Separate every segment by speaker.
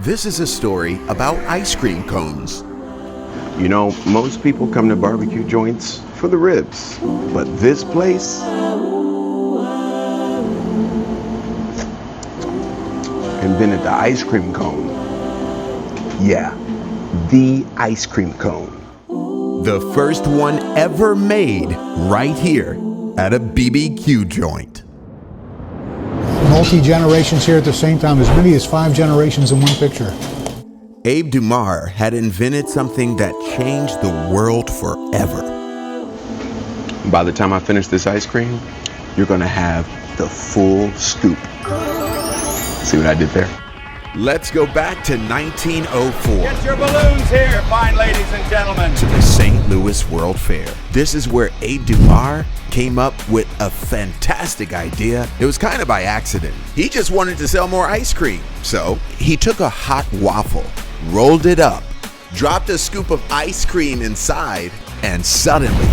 Speaker 1: This is a story about ice cream cones.
Speaker 2: You know, most people come to barbecue joints for the ribs, but this place invented the ice cream cone. Yeah, the ice cream cone.
Speaker 1: The first one ever made right here at a BBQ joint.
Speaker 3: Multi-generations here at the same time, as many as 5 generations in one picture.
Speaker 1: Abe Dumar had invented something that changed the world forever.
Speaker 2: By the time I finish this ice cream, you're gonna have the full scoop. See what I did there?
Speaker 1: Let's go back to 1904.
Speaker 4: Get your balloons here, fine ladies and gentlemen.
Speaker 1: To the St. Louis World Fair. This is where Abe Dumar came up with a fantastic idea. It was kind of by accident. He just wanted to sell more ice cream. So he took a hot waffle, rolled it up, dropped a scoop of ice cream inside, and suddenly...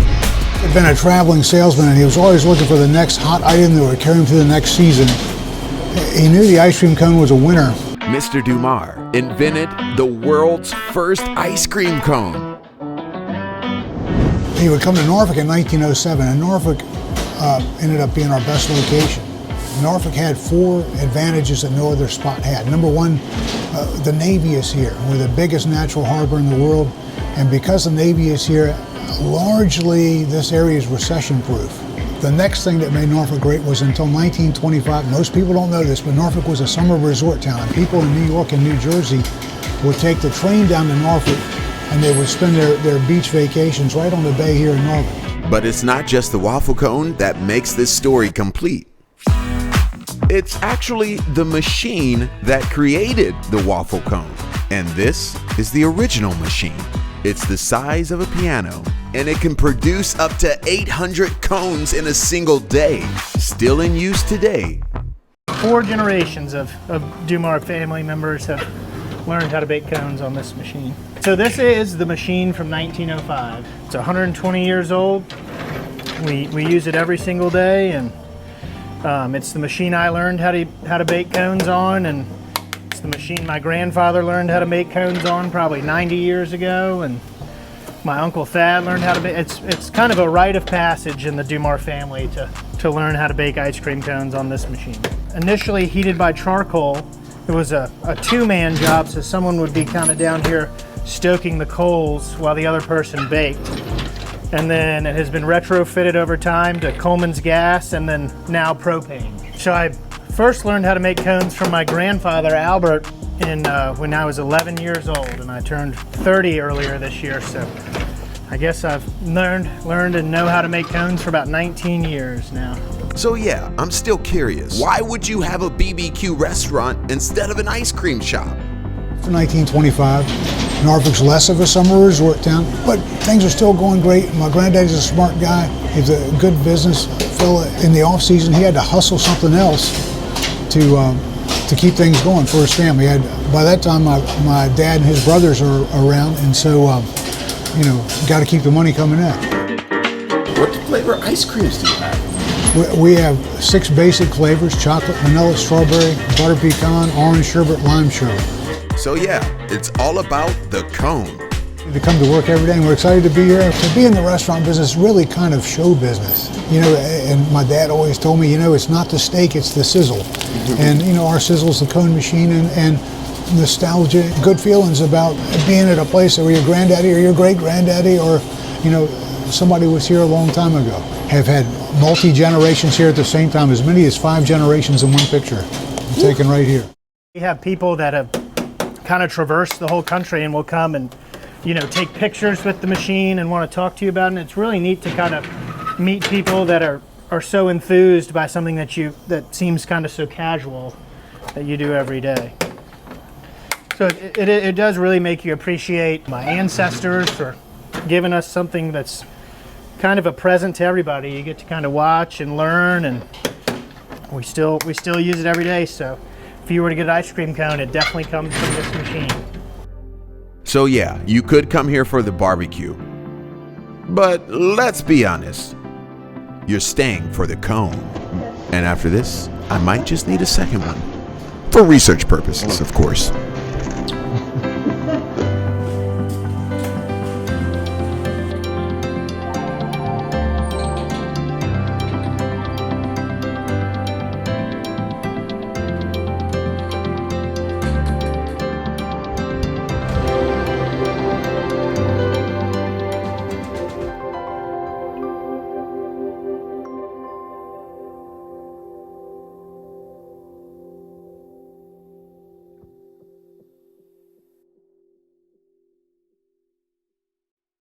Speaker 3: He'd been a traveling salesman and he was always looking for the next hot item that would carry him through the next season. He knew the ice cream cone was a winner.
Speaker 1: Mr. Dumar invented the world's first ice cream cone.
Speaker 3: He would come to Norfolk in 1907, and Norfolk ended up being our best location. Norfolk had 4 advantages that no other spot had. Number one, the Navy is here. We're the biggest natural harbor in the world, and because the Navy is here, largely this area is recession-proof. The next thing that made Norfolk great was until 1925, most people don't know this, but Norfolk was a summer resort town, and people in New York and New Jersey would take the train down to Norfolk and they would spend their beach vacations right on the bay here in Norfolk.
Speaker 1: But it's not just the waffle cone that makes this story complete. It's actually the machine that created the waffle cone. And this is the original machine. It's the size of a piano, and it can produce up to 800 cones in a single day. Still in use today.
Speaker 5: 4 generations of Dumar family members have learned how to bake cones on this machine. So this is the machine from 1905. It's 120 years old. We use it every single day, and it's the machine I learned how to bake cones on, and it's the machine my grandfather learned how to make cones on probably 90 years ago, and my Uncle Thad learned how to bake. It's kind of a rite of passage in the Dumar family to learn how to bake ice cream cones on this machine. Initially heated by charcoal, it was a 2-man job, so someone would be kind of down here stoking the coals while the other person baked. And then it has been retrofitted over time to Coleman's gas and then now propane. So I first learned how to make cones from my grandfather, Albert, when I was 11 years old, and I turned 30 earlier this year, so I guess I've learned and know how to make cones for about 19 years now.
Speaker 1: So yeah, I'm still curious. Why would you have a BBQ restaurant instead of an ice cream shop?
Speaker 3: For 1925, Norfolk's less of a summer resort town, but things are still going great. My granddad's a smart guy. He's a good business fella. In the off season, he had to hustle something else to keep things going for his family. By that time, my dad and his brothers are around, and so got to keep the money coming in.
Speaker 1: What flavor ice creams do you have?
Speaker 3: We have 6 basic flavors: chocolate, vanilla, strawberry, butter pecan, orange sherbet, lime sherbet.
Speaker 1: So yeah, it's all about the cone.
Speaker 3: To come to work every day, and we're excited to be here. To be in the restaurant business is really kind of show business. And my dad always told me, it's not the steak, it's the sizzle. And our sizzle is the cone machine, and nostalgia, good feelings about being at a place where your granddaddy or your great-granddaddy or somebody was here a long time ago. Have had multi-generations here at the same time, as many as 5 generations in one picture. I'm taken right here.
Speaker 5: We have people that have kind of traversed the whole country and will come and take pictures with the machine and want to talk to you about it. And it's really neat to kind of meet people that are so enthused by something that seems kind of so casual that you do every day. So it does really make you appreciate my ancestors for giving us something that's kind of a present to everybody. You get to kind of watch and learn, and we still use it every day. So if you were to get an ice cream cone, it definitely comes from this machine.
Speaker 1: So yeah, you could come here for the barbecue. But let's be honest, you're staying for the cone. And after this, I might just need a second one. For research purposes, of course.